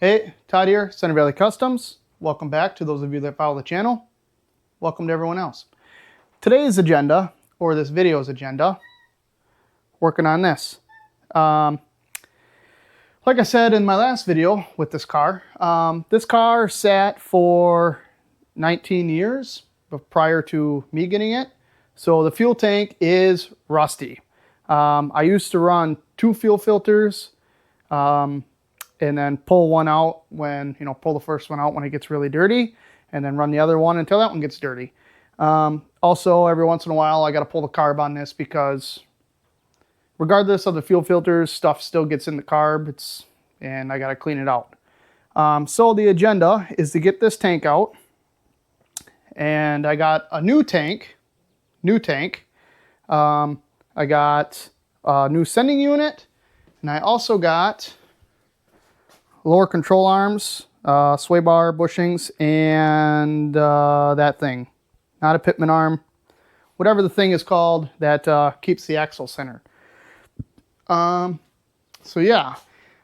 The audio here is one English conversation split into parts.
Hey, Todd here, Center Valley Customs. Welcome back to those of you that follow the channel. Welcome to everyone else. Today's agenda, or this video's agenda, working on this. Like I said in my last video with this car sat for 19 years prior to me getting it. So the fuel tank is rusty. I used to run 2 fuel filters, and then pull one out when, pull the first one out when it gets really dirty, and then run the other one until that one gets dirty. Also, every once in a while, I got to pull the carb on this because regardless of the fuel filters, stuff still gets in the carb, and I got to clean it out. So the agenda is to get this tank out, and I got a new tank. I got a new sending unit, and I also got lower control arms, sway bar bushings, and that thing. Not a pitman arm. Whatever the thing is called that keeps the axle centered. So yeah,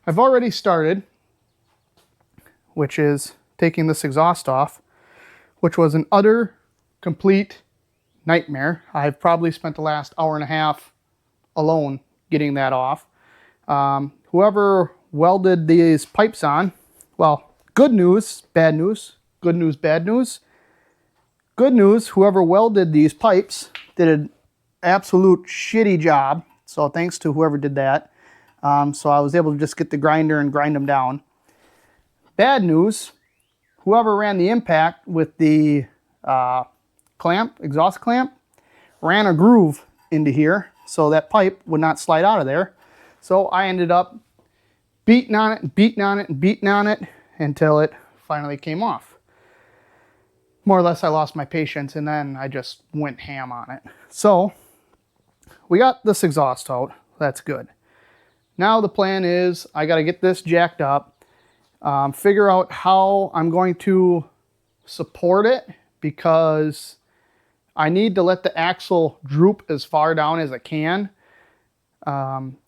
I've already started, which is taking this exhaust off, which was an utter, complete nightmare. I've probably spent the last hour and a half alone getting that off. Whoever welded these pipes on, well, good news, bad news, good news, bad news. Good news, whoever welded these pipes did an absolute shitty job. So thanks to whoever did that. So I was able to just get the grinder and grind them down. Bad news, whoever ran the impact with the exhaust clamp, ran a groove into here so that pipe would not slide out of there. So I ended up beating on it and beating on it and beating on it until it finally came off. More or less, I lost my patience, and then I just went ham on it. So we got this exhaust out. That's good. Now the plan is I got to get this jacked up, figure out how I'm going to support it, because I need to let the axle droop as far down as it can.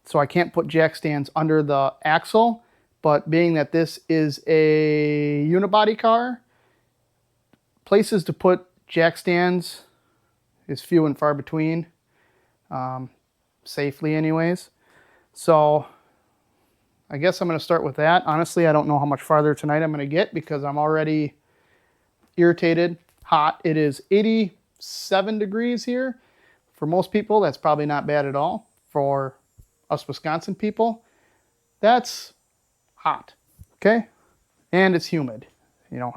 So I can't put jack stands under the axle, but being that this is a unibody car, places to put jack stands is few and far between, safely anyways. So I guess I'm going to start with that. Honestly, I don't know how much farther tonight I'm going to get because I'm already irritated, hot. It is 87 degrees here. For most people, that's probably not bad at all. For us Wisconsin people, that's hot, okay? And it's humid,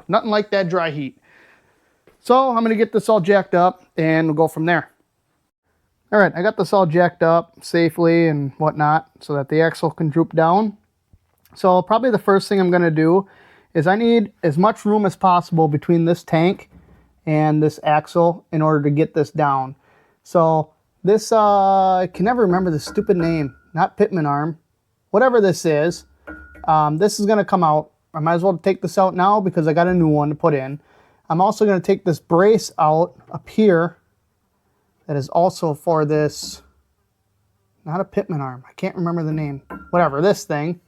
nothing like that dry heat. So I'm gonna get this all jacked up and we'll go from there. All right, I got this all jacked up safely and whatnot so that the axle can droop down. So probably the first thing I'm gonna do is I need as much room as possible between this tank and this axle in order to get this down. So this, I can never remember the stupid name, not pitman arm, whatever this is going to come out. I might as well take this out now because I got a new one to put in. I'm also going to take this brace out up here that is also for this, not a pitman arm, I can't remember the name, whatever, this thing.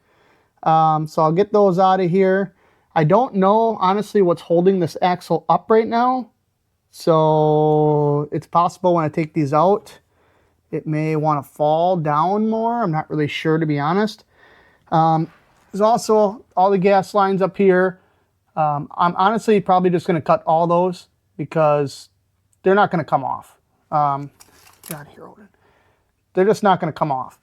So I'll get those out of here. I don't know, honestly, what's holding this axle up right now. So it's possible when I take these out, it may want to fall down more. I'm not really sure, to be honest. There's also all the gas lines up here. I'm honestly probably just going to cut all those because they're not going to come off. God, here, Odin. They're just not going to come off.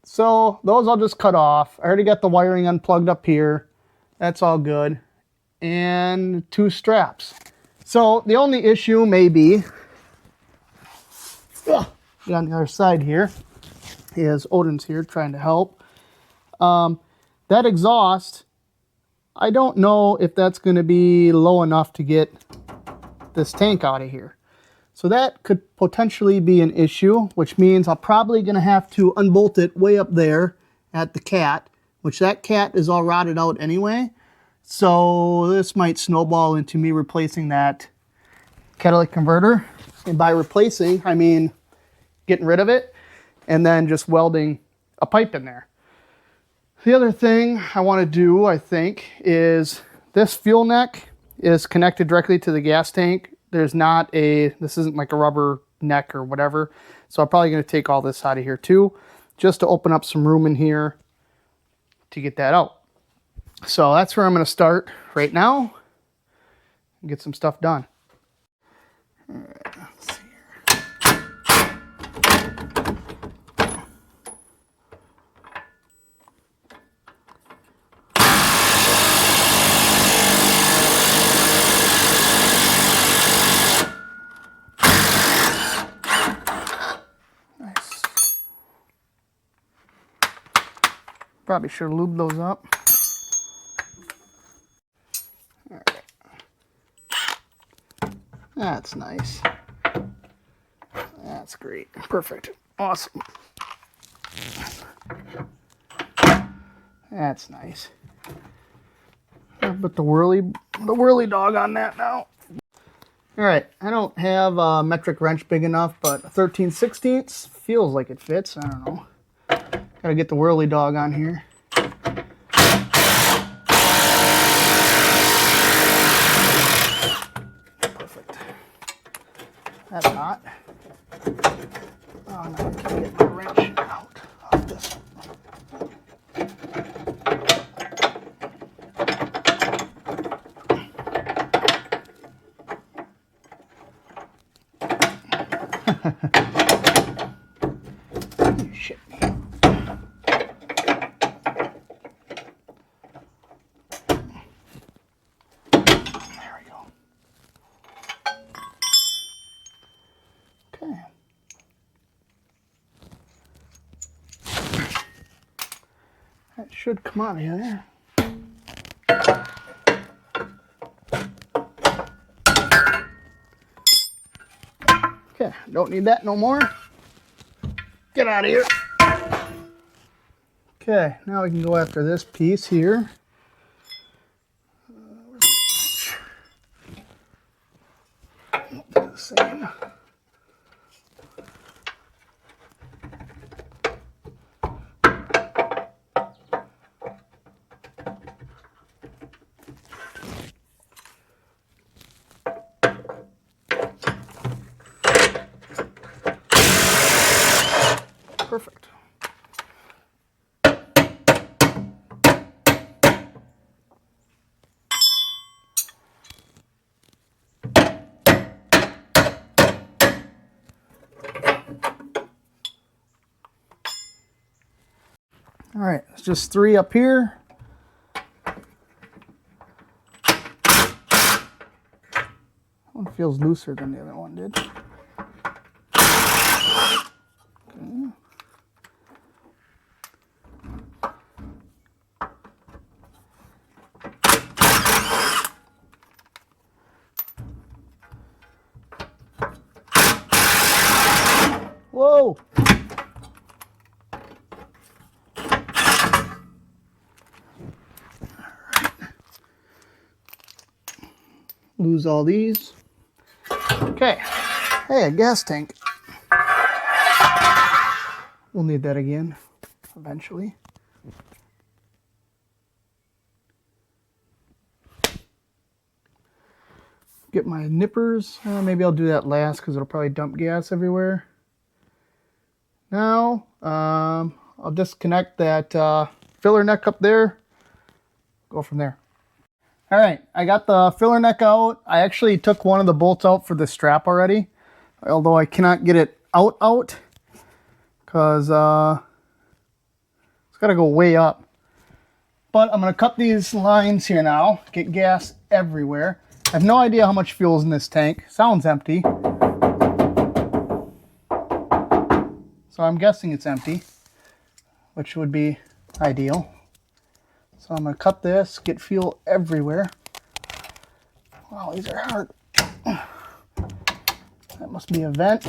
So those I'll just cut off. I already got the wiring unplugged up here. That's all good. And 2 straps. So the only issue may be, on the other side here, is Odin's here trying to help. That exhaust, I don't know if that's going to be low enough to get this tank out of here. So that could potentially be an issue, which means I'm probably going to have to unbolt it way up there at the cat, which that cat is all rotted out anyway. So this might snowball into me replacing that catalytic converter. And by replacing, I mean getting rid of it and then just welding a pipe in there. The other thing I want to do, I think, is this fuel neck is connected directly to the gas tank. There's not a, this isn't like a rubber neck or whatever. So I'm probably going to take all this out of here too, just to open up some room in here to get that out. So that's where I'm going to start right now and get some stuff done. All right, let's see here. Nice. Probably should have lubed those up. All right. That's nice. That's great. Perfect. Awesome. That's nice. I'll put the whirly dog on that now. All right, I don't have a metric wrench big enough, but 13/16 feels like it fits. I don't know. Gotta get the whirly dog on here. Perfect. That's hot. Oh, now I can't get the wrench out of this one. You shit me. There we go. Okay. That should come out of here. Okay, don't need that no more. Get out of here. Okay, now we can go after this piece here. Do the same. Perfect. All right, it's just 3 up here. One feels looser than the other one did. Okay. Whoa! Lose all these. Okay. Hey, a gas tank. We'll need that again eventually. Get my nippers. Maybe I'll do that last because it'll probably dump gas everywhere. Now, I'll disconnect that filler neck up there. Go from there. All right, I got the filler neck out. I actually took one of the bolts out for the strap already, although I cannot get it out because it's got to go way up. But I'm going to cut these lines here now, get gas everywhere. I have no idea how much fuel is in this tank. Sounds empty. So I'm guessing it's empty, which would be ideal. So I'm going to cut this, get fuel everywhere. Wow, these are hard. That must be a vent.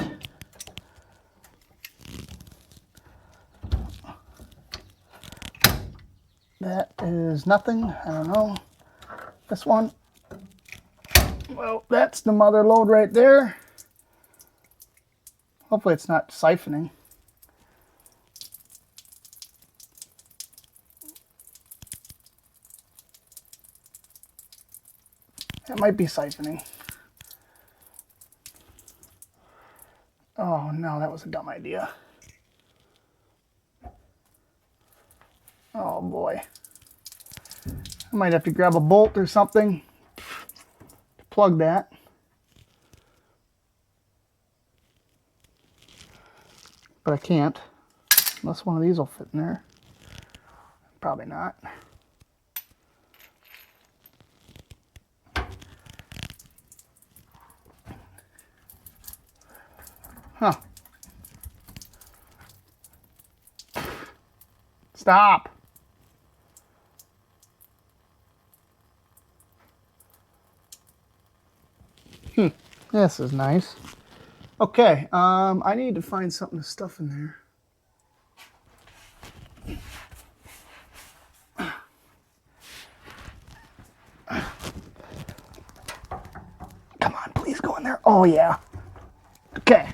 That is nothing. I don't know. This one. Well, that's the mother load right there. Hopefully it's not siphoning. That might be siphoning. Oh no, that was a dumb idea. Oh boy. I might have to grab a bolt or something to plug that. But I can't, unless one of these will fit in there. Probably not. Huh. Stop. This is nice. Okay, I need to find something to stuff in there. Come on, please go in there. Oh yeah. Okay.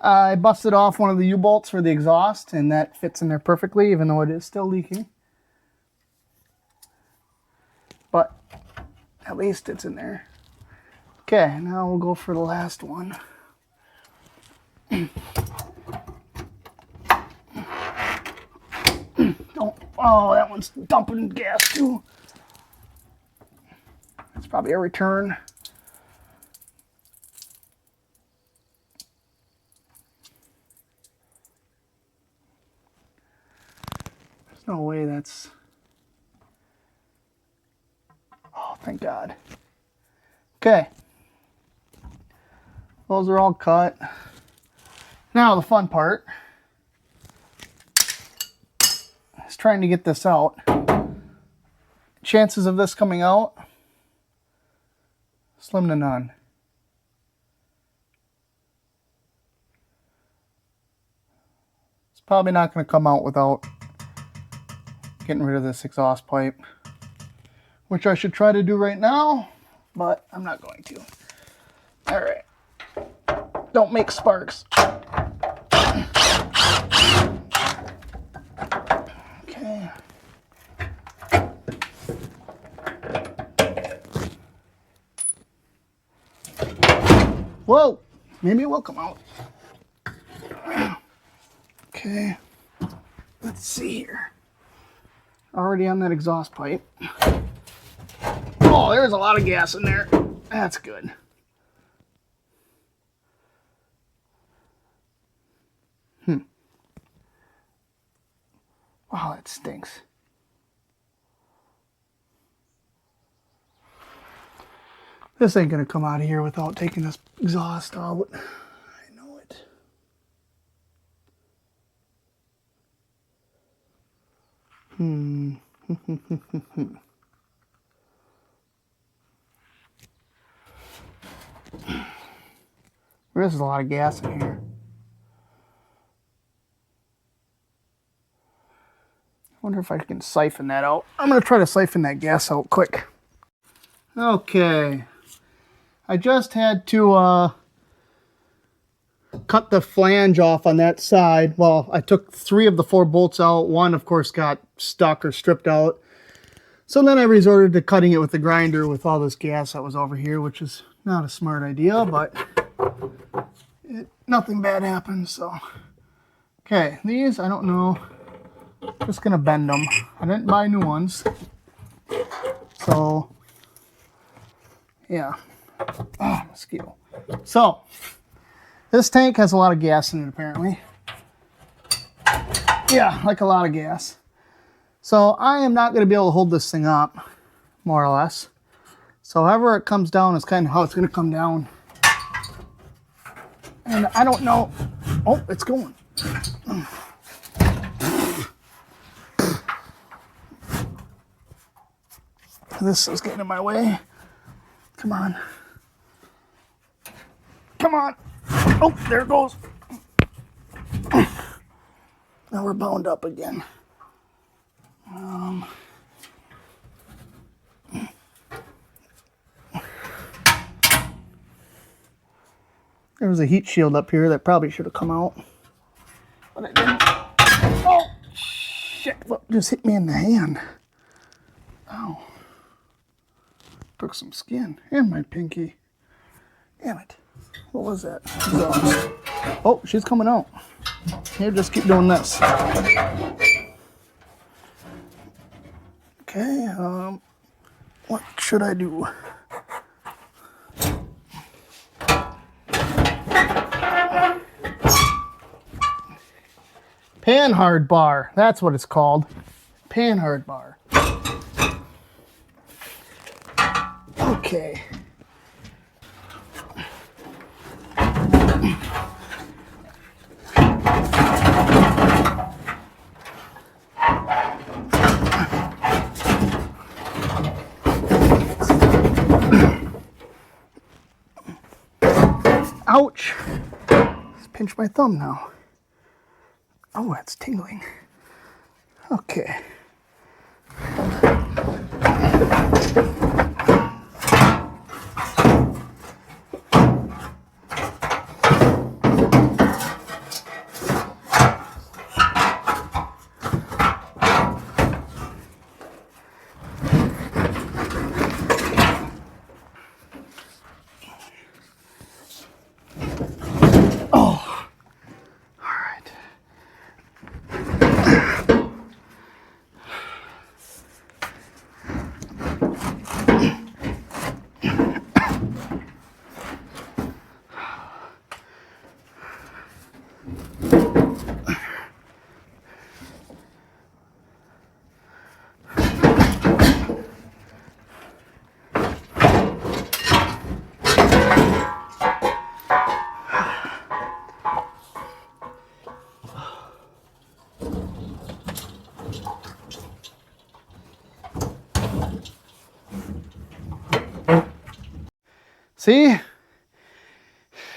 I busted off one of the U-bolts for the exhaust, and that fits in there perfectly, even though it is still leaking. But at least it's in there. Okay, now we'll go for the last one. Oh, that one's dumping gas too. It's probably a return. There's no way that's... Oh, thank God. Okay. Those are all cut. Now the fun part is trying to get this out. Chances of this coming out, slim to none. It's probably not going to come out without getting rid of this exhaust pipe, which I should try to do right now, but I'm not going to. All right. Don't make sparks. Okay. Whoa! Maybe it will come out. Okay. Let's see here. Already on that exhaust pipe. Oh, there's a lot of gas in there. That's good. Wow, that stinks. This ain't gonna come out of here without taking this exhaust out. I know it. There's a lot of gas in here. I wonder if I can siphon that out. I'm going to try to siphon that gas out quick. Okay. I just had to cut the flange off on that side. Well, I took 3 of the 4 bolts out. One, of course, got stuck or stripped out. So then I resorted to cutting it with the grinder with all this gas that was over here, which is not a smart idea, but nothing bad happened, so. Okay, these, I don't know. Just gonna bend them. I didn't buy new ones. So, yeah. Oh, mosquito. So, this tank has a lot of gas in it, apparently. Yeah, like a lot of gas. So, I am not going to be able to hold this thing up, more or less. So, however it comes down is kind of how it's going to come down. And I don't know. Oh, it's going. This is getting in my way. Come on. Come on. Oh, there it goes. Now we're bound up again. There was a heat shield up here that probably should have come out, but it didn't. Oh, shit. Look, just hit me in the hand. Oh. Took some skin and my pinky. Damn it. What was that? Exhaust. Oh, she's coming out. Here, just keep doing this. Okay, what should I do? Panhard bar. That's what it's called. Panhard bar. Okay. Ouch. Just pinch my thumb now. Oh, it's tingling. Okay. See?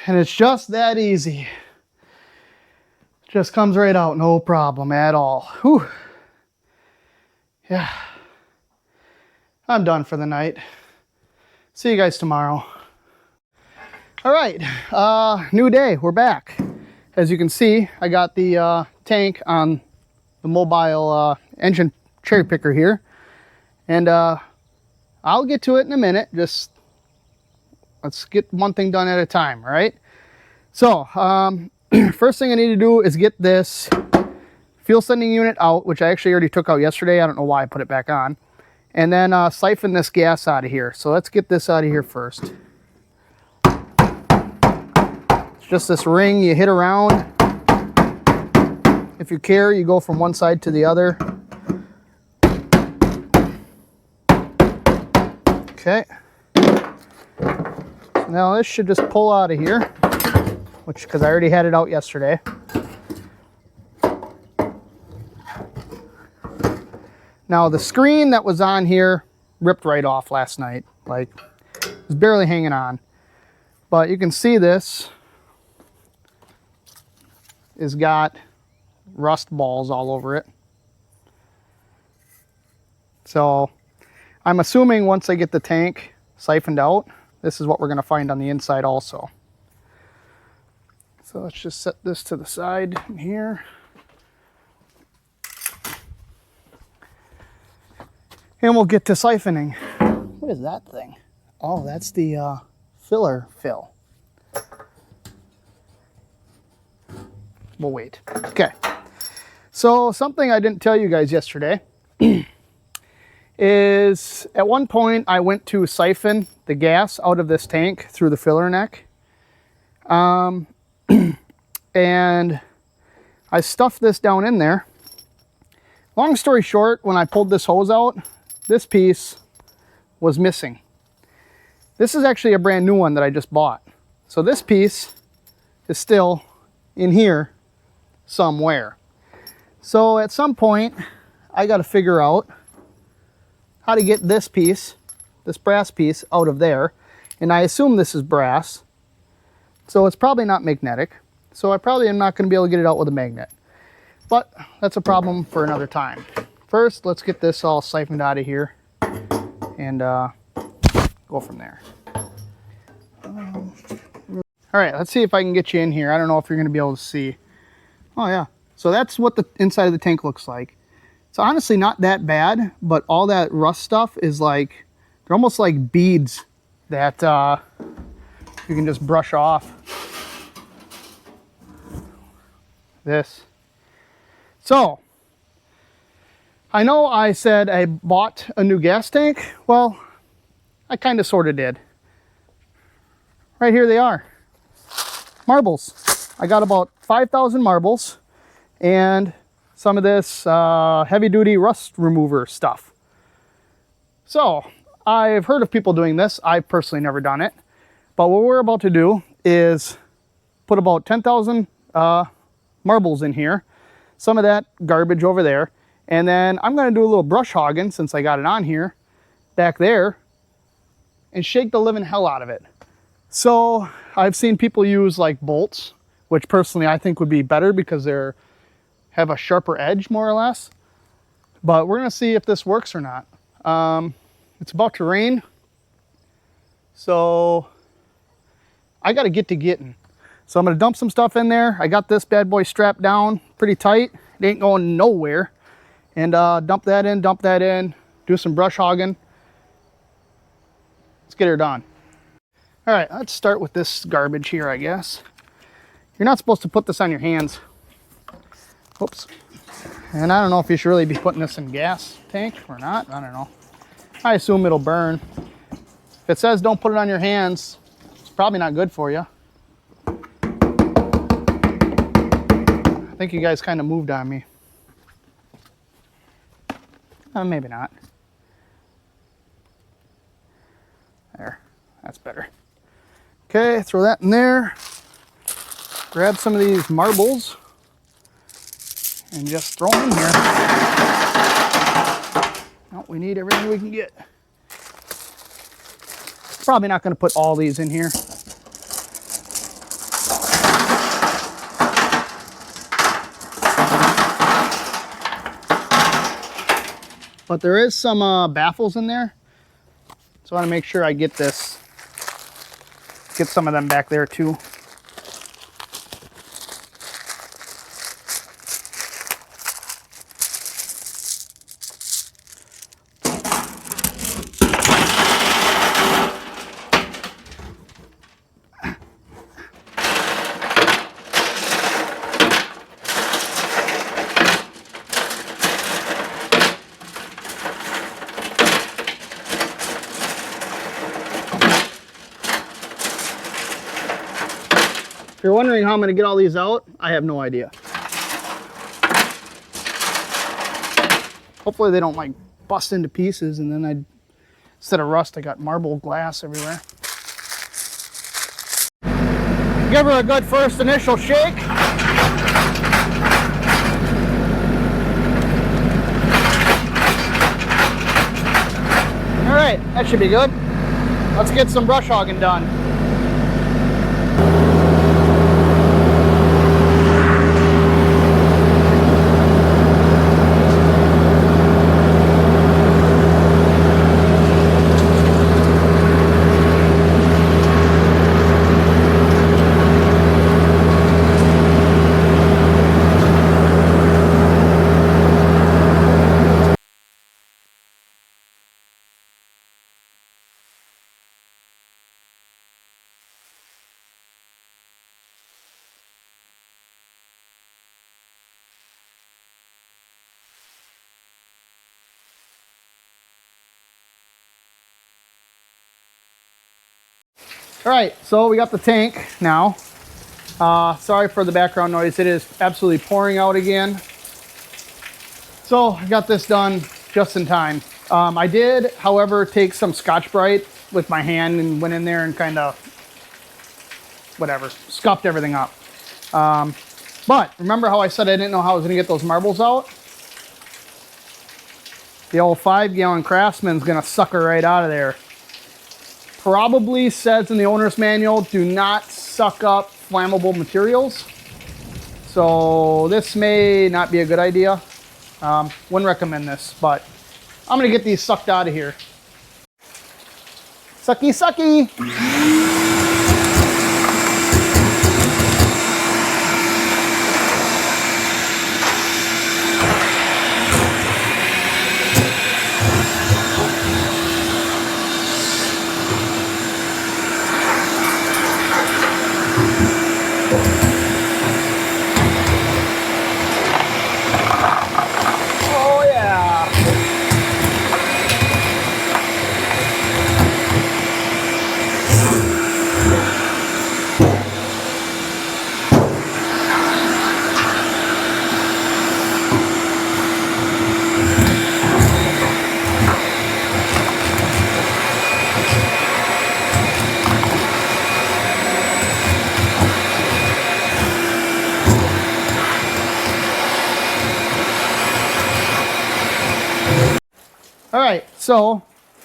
And it's just that easy. Just comes right out, no problem at all. Whew. Yeah. I'm done for the night. See you guys tomorrow. All right, new day, we're back. As you can see, I got the tank on the mobile engine cherry picker here. And I'll get to it in a minute. Just let's get one thing done at a time, all right? So, first thing I need to do is get this fuel sending unit out, which I actually already took out yesterday. I don't know why I put it back on. And then siphon this gas out of here. So let's get this out of here first. It's just this ring you hit around. If you care, you go from one side to the other. Okay. Now this should just pull out of here, which because I already had it out yesterday. Now the screen that was on here ripped right off last night. Like, it was barely hanging on. But you can see this has got rust balls all over it. So I'm assuming once I get the tank siphoned out, this is what we're going to find on the inside also. So let's just set this to the side here. And we'll get to siphoning. What is that thing? Oh, that's the filler fill. We'll wait. Okay. So something I didn't tell you guys yesterday is at one point I went to siphon the gas out of this tank through the filler neck. And I stuffed this down in there. Long story short, when I pulled this hose out, this piece was missing. This is actually a brand new one that I just bought. So this piece is still in here somewhere. So at some point, I got to figure out how to get this piece, this brass piece, out of there. And I assume this is brass. So it's probably not magnetic. So I probably am not going to be able to get it out with a magnet. But that's a problem for another time. First, let's get this all siphoned out of here and go from there. All right, let's see if I can get you in here. I don't know if you're going to be able to see. Oh, yeah. So that's what the inside of the tank looks like. It's honestly not that bad, but all that rust stuff is like They're almost like beads that you can just brush off. This. So, I know I said I bought a new gas tank. Well, I kind of sort of did. Right here they are. Marbles. I got about 5,000 marbles and some of this heavy duty rust remover stuff. So, I've heard of people doing this. I've personally never done it. But what we're about to do is put about 10,000 marbles in here. Some of that garbage over there. And then I'm going to do a little brush hogging, since I got it on here, back there, and shake the living hell out of it. So I've seen people use like bolts, which personally I think would be better because they're have a sharper edge, more or less. But we're going to see if this works or not. It's about to rain, so I got to get to getting. So I'm going to dump some stuff in there. I got this bad boy strapped down pretty tight. It ain't going nowhere. And dump that in, do some brush hogging. Let's get her done. All right, let's start with this garbage here, I guess. You're not supposed to put this on your hands. Oops. And I don't know if you should really be putting this in gas tank or not. I don't know. I assume it'll burn. If it says don't put it on your hands, it's probably not good for you. I think you guys kind of moved on me. Maybe not. There, that's better. Okay, throw that in there. Grab some of these marbles and just throw them in here. Oh, we need everything we can get. Probably not going to put all these in here. But there is some baffles in there. So I want to make sure I get this, get some of them back there too. If you're wondering how I'm going to get all these out, I have no idea. Hopefully they don't like bust into pieces, and then instead of rust, I got marble glass everywhere. Give her a good first initial shake. All right, that should be good. Let's get some brush hogging done. All right, so we got the tank now. Sorry for the background noise. It is absolutely pouring out again. So I got this done just in time. I did, however, take some Scotch-Brite with my hand and went in there and kind of, whatever, scuffed everything up. But remember how I said I didn't know how I was going to get those marbles out? The old 5-gallon Craftsman's going to suck her right out of there. Probably says in the owner's manual, do not suck up flammable materials. So this may not be a good idea. Wouldn't recommend this, but I'm gonna get these sucked out of here. Sucky, sucky. All right, so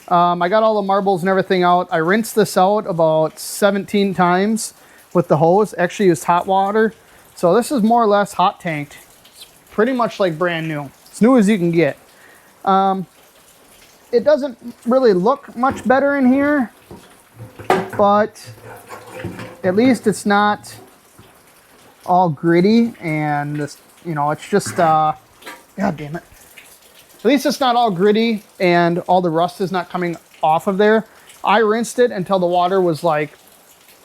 I got all the marbles and everything out. I rinsed this out about 17 times with the hose. Actually used hot water. So this is more or less hot tanked. It's pretty much like brand new. As new as you can get. It doesn't really look much better in here, but at least it's not all gritty and this, you know, it's just, God damn it. At least it's not all gritty and all the rust is not coming off of there. I rinsed it until the water was like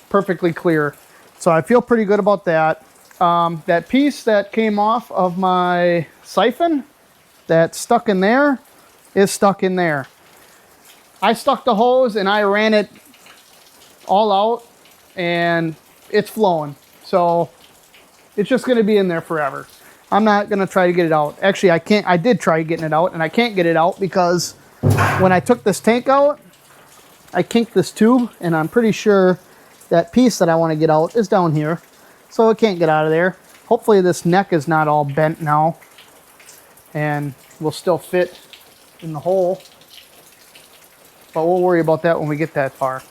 perfectly clear. So I feel pretty good about that. That piece that came off of my siphon that's stuck in there is stuck in there. I stuck the hose and I ran it all out and it's flowing. So it's just going to be in there forever. I'm not going to try to get it out. Actually, I can't. I did try getting it out and I can't get it out because when I took this tank out, I kinked this tube and I'm pretty sure that piece that I want to get out is down here. So it can't get out of there. Hopefully this neck is not all bent now and will still fit in the hole. But we'll worry about that when we get that far.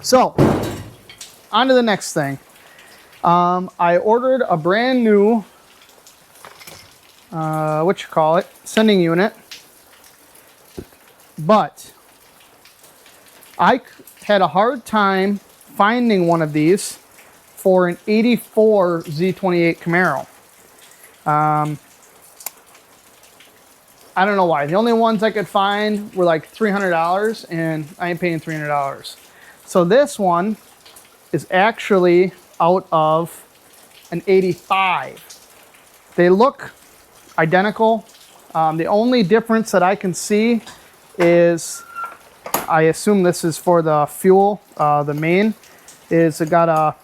So, on to the next thing. I ordered a brand new, sending unit. But I had a hard time finding one of these for an 84 Z28 Camaro. I don't know why. The only ones I could find were like $300 and I ain't paying $300. So this one is actually out of an 85. They look identical. The only difference that I can see is, I assume this is for the fuel, the main, is it got a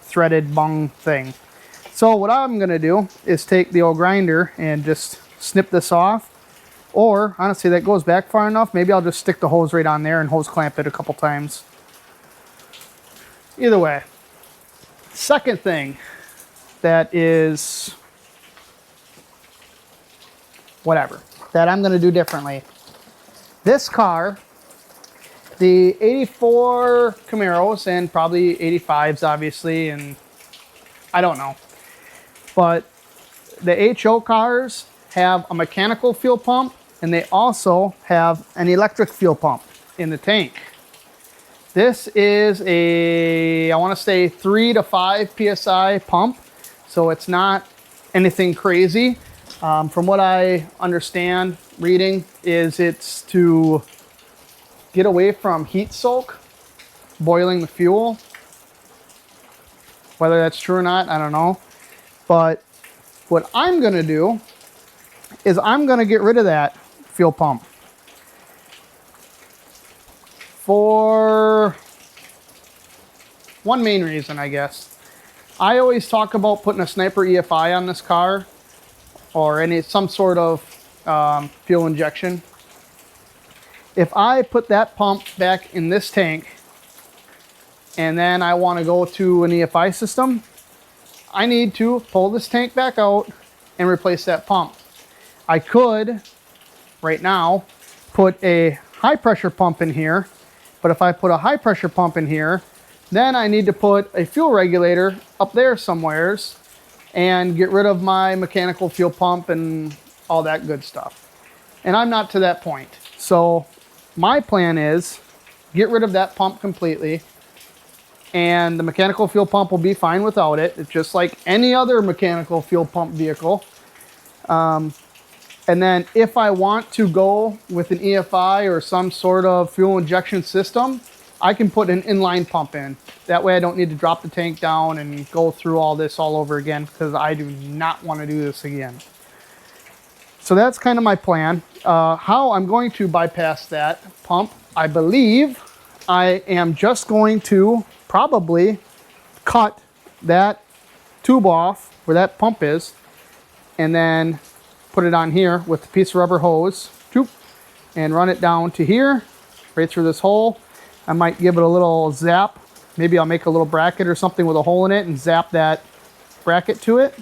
threaded bung thing. So what I'm gonna do is take the old grinder and just snip this off. Or, honestly, that goes back far enough. Maybe I'll just stick the hose right on there and hose clamp it a couple times. Either way. Second thing that is whatever, that I'm going to do differently. This car, the 84 Camaros and probably 85s, obviously, and I don't know. But the HO cars have a mechanical fuel pump and they also have an electric fuel pump in the tank. This is a, I want to say 3 to 5 PSI pump, so it's not anything crazy. From what I understand reading is it's to get away from heat soak, boiling the fuel. Whether that's true or not, I don't know. But what I'm gonna do is I'm gonna get rid of that fuel pump for one main reason, I guess. I always talk about putting a Sniper EFI on this car or some sort of fuel injection. If I put that pump back in this tank and then I want to go to an EFI system, I need to pull this tank back out and replace that pump. I could, right now, put a high pressure pump in here, but if I put a high pressure pump in here, then I need to put a fuel regulator up there somewheres and get rid of my mechanical fuel pump and all that good stuff. And I'm not to that point. So my plan is get rid of that pump completely and the mechanical fuel pump will be fine without it. It's just like any other mechanical fuel pump vehicle. And then if I want to go with an EFI or some sort of fuel injection system, I can put an inline pump in. That way I don't need to drop the tank down and go through all this all over again because I do not want to do this again. So that's kind of my plan. How I'm going to bypass that pump, I believe I am just going to probably cut that tube off where that pump is and then put it on here with a piece of rubber hose and run it down to here, right through this hole. I might give it a little zap. Maybe I'll make a little bracket or something with a hole in it and zap that bracket to it.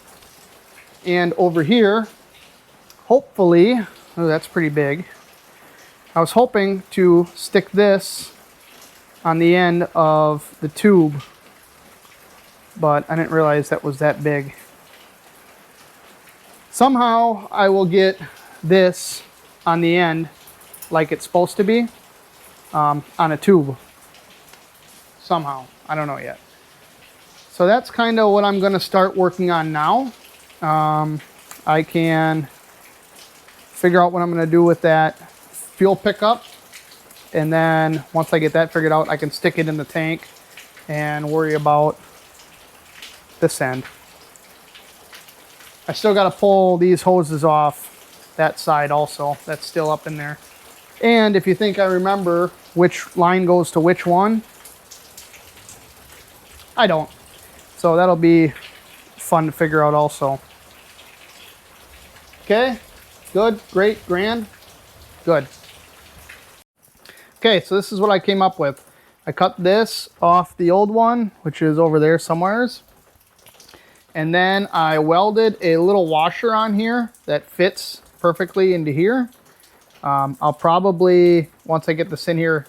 And over here, hopefully, oh, that's pretty big. I was hoping to stick this on the end of the tube, but I didn't realize that was that big. Somehow I will get this on the end like it's supposed to be on a tube. Somehow. I don't know yet. So that's kind of what I'm going to start working on now. I can figure out what I'm going to do with that fuel pickup. And then once I get that figured out, I can stick it in the tank and worry about this end. I still got to pull these hoses off that side also. That's still up in there. And if you think I remember which line goes to which one, I don't. So that'll be fun to figure out also. Okay, good, great, grand, good. Okay, so this is what I came up with. I cut this off the old one, which is over there somewheres. And then I welded a little washer on here that fits perfectly into here. I'll probably, once I get this in here,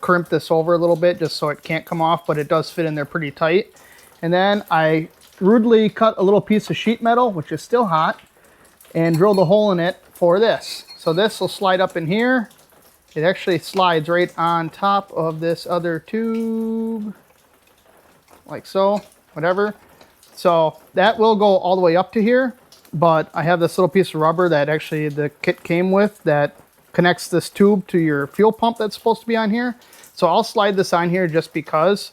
crimp this over a little bit just so it can't come off, but it does fit in there pretty tight. And then I rudely cut a little piece of sheet metal, which is still hot, and drilled a hole in it for this. So this will slide up in here. It actually slides right on top of this other tube, like so, whatever. So that will go all the way up to here, but I have this little piece of rubber that actually the kit came with that connects this tube to your fuel pump that's supposed to be on here. So I'll slide this on here just because,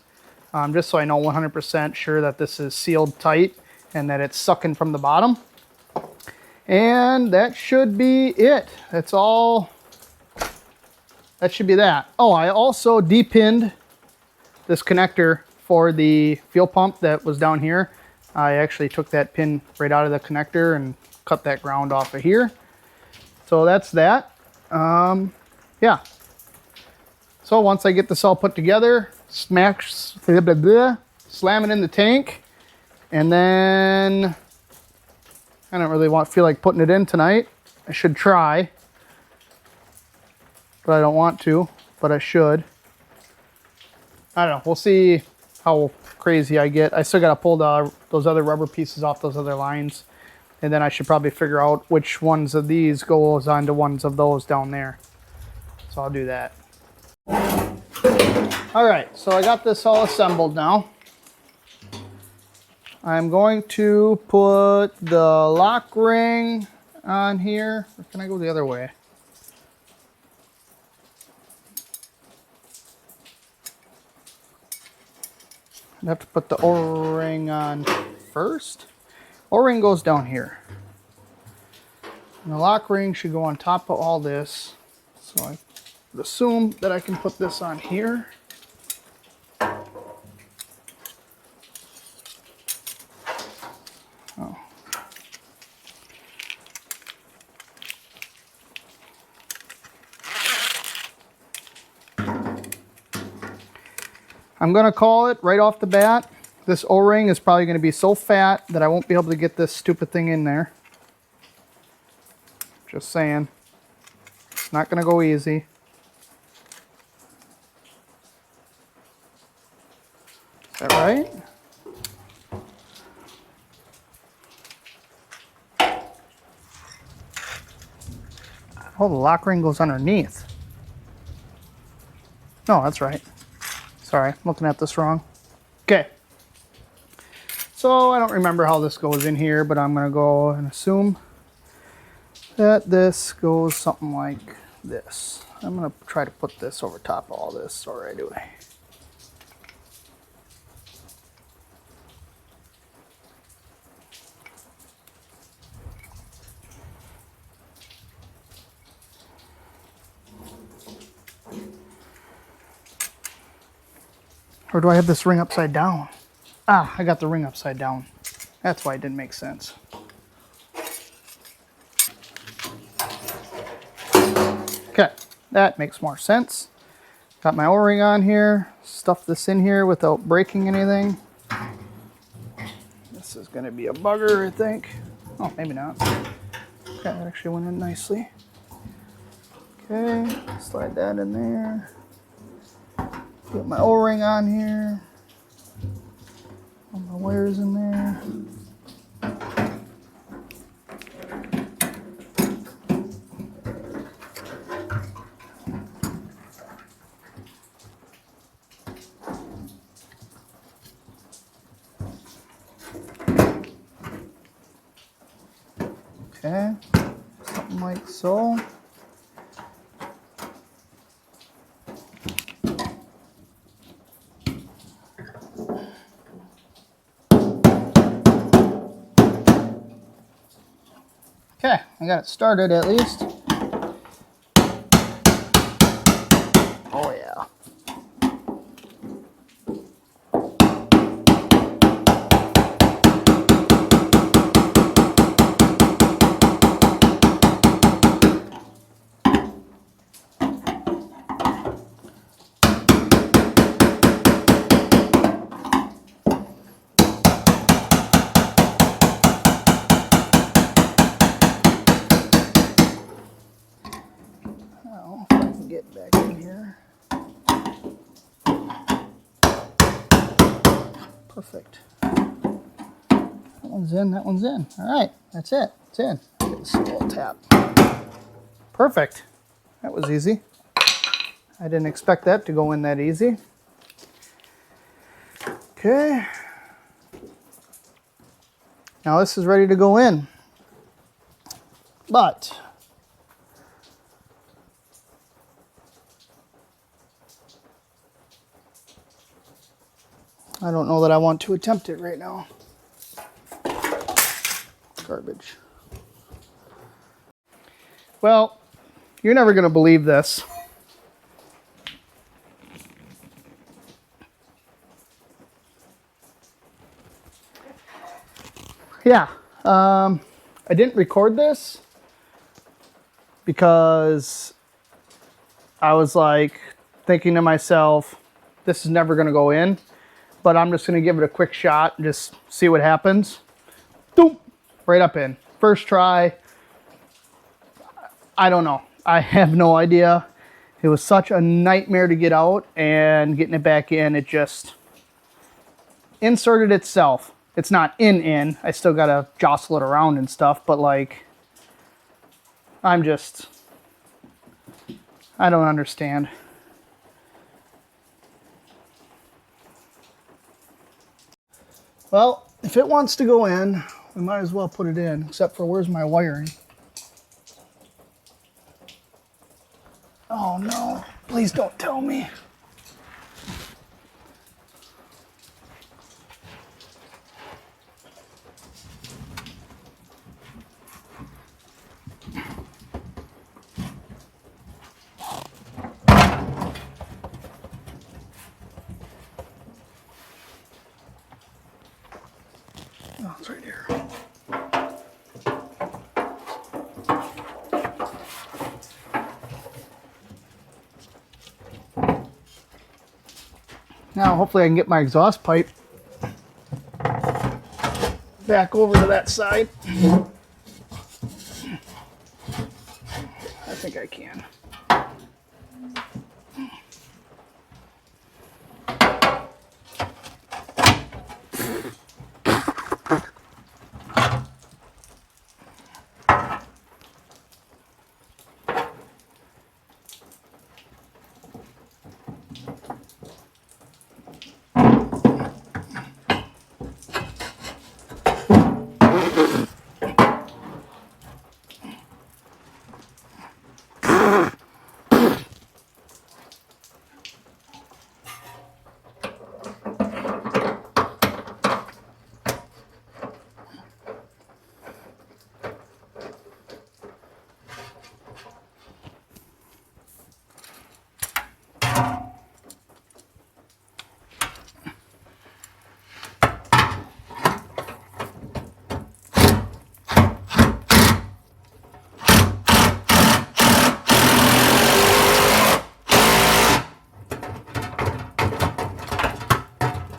just so I know 100% sure that this is sealed tight and that it's sucking from the bottom. And that should be it. That's all. That should be that. Oh, I also depinned this connector for the fuel pump that was down here. I actually took that pin right out of the connector and cut that ground off of here. So that's that. Yeah. So once I get this all put together, slam it in the tank, and then I don't really feel like putting it in tonight. I should try, but I don't want to, but I should. I don't know. We'll see how crazy I get. I still got to pull those other rubber pieces off those other lines, and then I should probably figure out which ones of these goes onto ones of those down there. So I'll do that. All right, so I got this all assembled now. I'm going to put the lock ring on here. Or can I go the other way? I'd have to put the O-ring on first. O-ring goes down here. And the lock ring should go on top of all this. So I would assume that I can put this on here. Oh. I'm going to call it right off the bat. This O-ring is probably going to be so fat that I won't be able to get this stupid thing in there. Just saying. It's not going to go easy. Is that right? Oh, the lock ring goes underneath. No, that's right. Sorry, I'm looking at this wrong. Okay. So I don't remember how this goes in here, but I'm going to go and assume that this goes something like this. I'm going to try to put this over top of all this right away. Or do I have this ring upside down? Ah, I got the ring upside down. That's why it didn't make sense. Okay, that makes more sense. Got my O-ring on here. Stuff this in here without breaking anything. This is going to be a bugger, I think. Oh, maybe not. Okay, that actually went in nicely. Okay, slide that in there. Get my O-ring on here. All my wires in there. Okay, something like so. Okay, I got it started at least. Oh yeah. Now, if I can get back in here. Perfect. That one's in, that one's in. All right, that's it. It's in. Just a little tap. Perfect. That was easy. I didn't expect that to go in that easy. Okay. Now this is ready to go in. But I don't know that I want to attempt it right now. Garbage. Well, you're never going to believe this. Yeah, I didn't record this because I was like thinking to myself, this is never going to go in, but I'm just going to give it a quick shot and just see what happens. Boom, right up in. First try. I don't know. I have no idea. It was such a nightmare to get out, and getting it back in, it just inserted itself. It's not in. I still got to jostle it around and stuff, but like, I don't understand. Well, if it wants to go in, we might as well put it in, except for where's my wiring? Oh no, please don't tell me. Oh, it's right here. Now, hopefully I can get my exhaust pipe back over to that side. I think I can.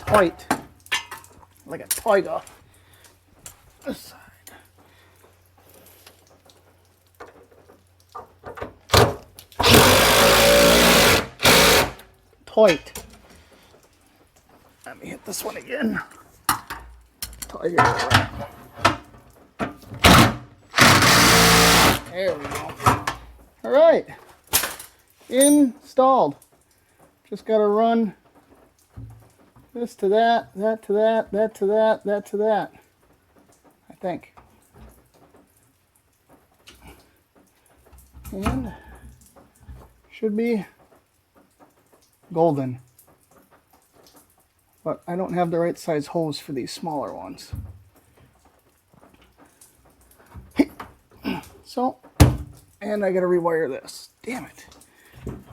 Tight, like a tiger. This side. tight. Let me hit this one again. Tighter. There we go. All right, installed. Just got to run this to that, that to that, that to that, that to that, I think. And should be golden. But I don't have the right size hose for these smaller ones. So, and I gotta rewire this. Damn it.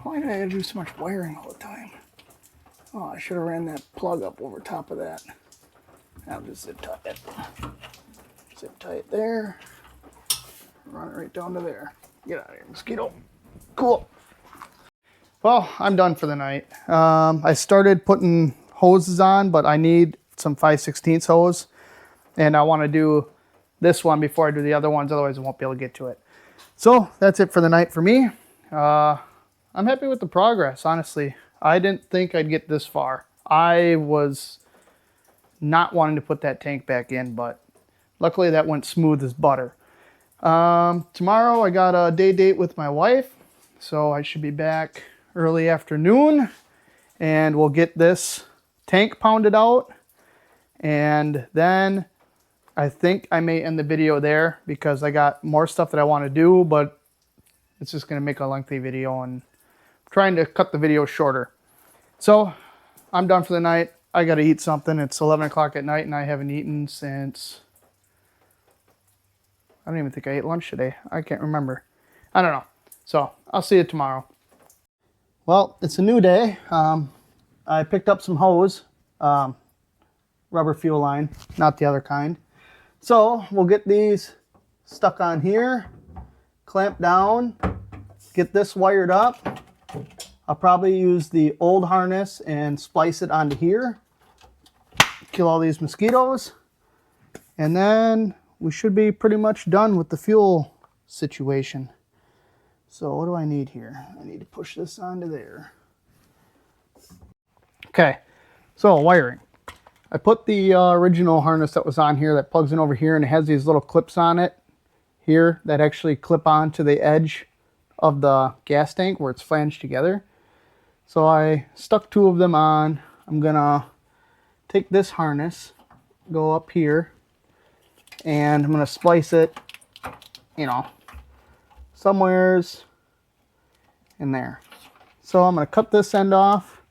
Why did I do so much wiring all the time? Oh, I should have ran that plug up over top of that. I'll just zip tie it. Zip tie it there. Run it right down to there. Get out of here, mosquito. Cool. Well, I'm done for the night. I started putting hoses on, but I need some 5/16 hose. And I want to do this one before I do the other ones, otherwise I won't be able to get to it. So that's it for the night for me. I'm happy with the progress, honestly. I didn't think I'd get this far. I was not wanting to put that tank back in, but luckily that went smooth as butter. Tomorrow I got a day date with my wife, so I should be back early afternoon, and we'll get this tank pounded out, and then I think I may end the video there because I got more stuff that I want to do, but it's just going to make a lengthy video, and I'm trying to cut the video shorter. So I'm done for the night. I got to eat something. It's 11 o'clock at night, and I haven't eaten since... I don't even think I ate lunch today. I can't remember. I don't know. So I'll see you tomorrow. Well, it's a new day. I picked up some hose, rubber fuel line, not the other kind. So we'll get these stuck on here, clamp down, get this wired up. I'll probably use the old harness and splice it onto here, kill all these mosquitoes, and then we should be pretty much done with the fuel situation. So what do I need here? I need to push this onto there. Okay, so wiring. I put the original harness that was on here that plugs in over here, and it has these little clips on it here that actually clip on to the edge of the gas tank where it's flanged together. So I stuck 2 of them on. I'm gonna take this harness, go up here, and I'm gonna splice it, you know, somewheres in there. So I'm gonna cut this end off.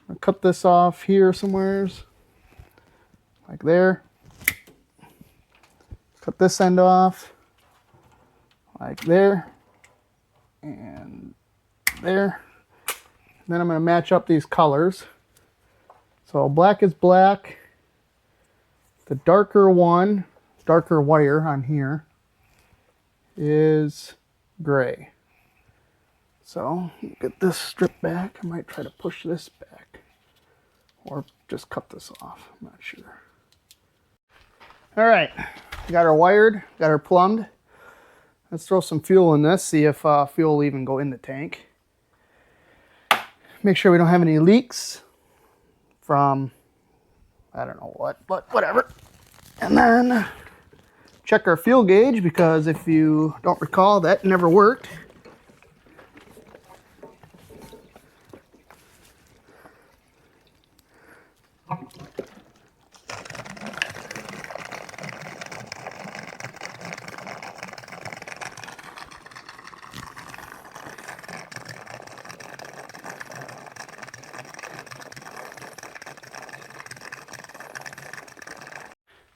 I'm gonna cut this off here somewheres, like there. Cut this end off, like there, and there. And then I'm gonna match up these colors. So black is black. The darker one, darker wire on here, is gray. So get this stripped back. I might try to push this back or just cut this off. I'm not sure. All right, got her wired, got her plumbed. Let's throw some fuel in this, see if fuel will even go in the tank. Make sure we don't have any leaks from, I don't know what, but whatever. And then check our fuel gauge, because if you don't recall, that never worked.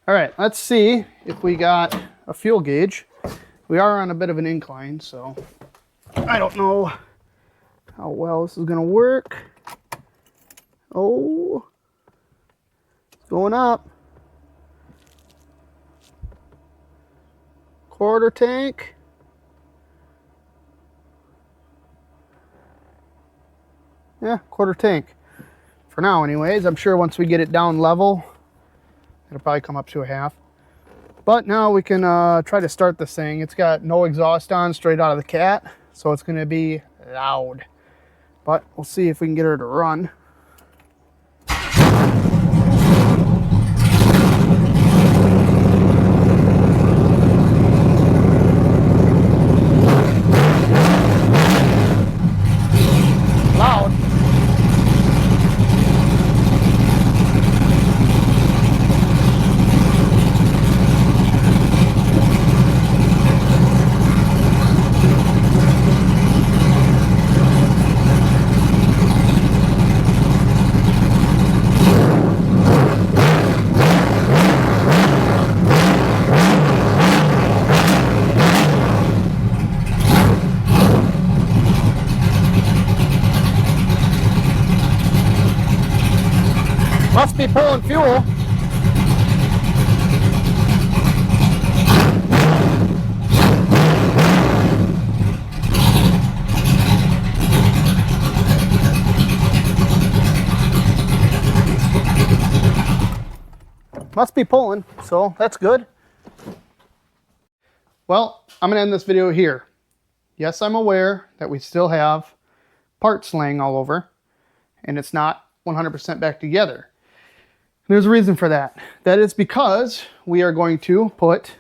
All right, let's see if we got a fuel gauge. We are on a bit of an incline, so I don't know how well this is gonna work. Oh, it's going up. Quarter tank. Yeah, quarter tank. For now anyways. I'm sure once we get it down level, it'll probably come up to a half. But now we can try to start this thing. It's got no exhaust on, straight out of the cat, so it's gonna be loud. but we'll see if we can get her to run. Loud. Must be pulling fuel. Must be pulling, so that's good. Well, I'm gonna end this video here. Yes, I'm aware that we still have parts laying all over and it's not 100% back together. There's a reason for that. That is because we are going to put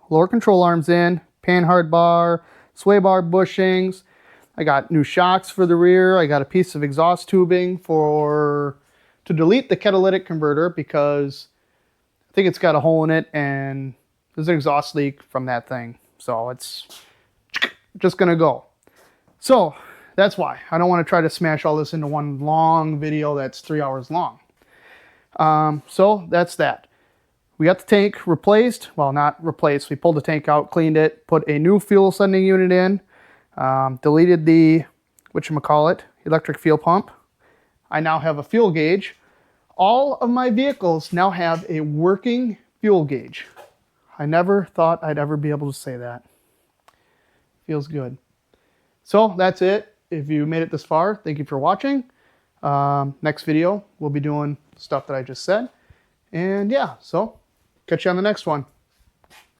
lower control arms in, panhard bar, sway bar bushings. I got new shocks for the rear. I got a piece of exhaust tubing to delete the catalytic converter because I think it's got a hole in it and there's an exhaust leak from that thing. So it's just gonna go. So that's why. I don't want to try to smash all this into one long video that's 3 hours long. So that's that. We got the tank replaced. Well, not replaced. We pulled the tank out, cleaned it, put a new fuel sending unit in, deleted the, whatchamacallit, electric fuel pump. I now have a fuel gauge. All of my vehicles now have a working fuel gauge. I never thought I'd ever be able to say that. Feels good. So that's it. If you made it this far, thank you for watching. Next video, we'll be doing stuff that I just said. And yeah, so catch you on the next one.